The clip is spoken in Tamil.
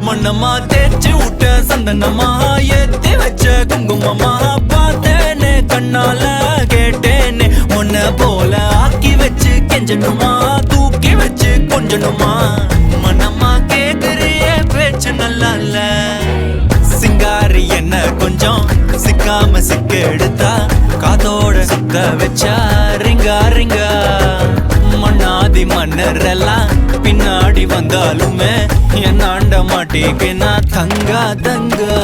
மண்ணம்மா தேய்ச்சி விட்ட சந்தனமா ஏத்தி வச்ச குங்குமமா பார்த்தேனே கண்ணால கேட்டேனே உன்ன போல ஆக்கி வச்சு கெஞ்சணுமா தூக்கி வச்சு கொஞ்சணுமா மனமா கேக்குறிய பேச்சு நல்லா இல்ல சிங்காரி என்ன கொஞ்சம் சிக்காம சிக்க எடுத்தா காதோட சுத்த வச்சா ரிங்கா ரிங்கா மண்ணாதி மன்னர் எல்லாம் பின்னாடி வந்தாலுமே என் ஆண்ட மாட்டேக்கு நான் தங்கா தங்கா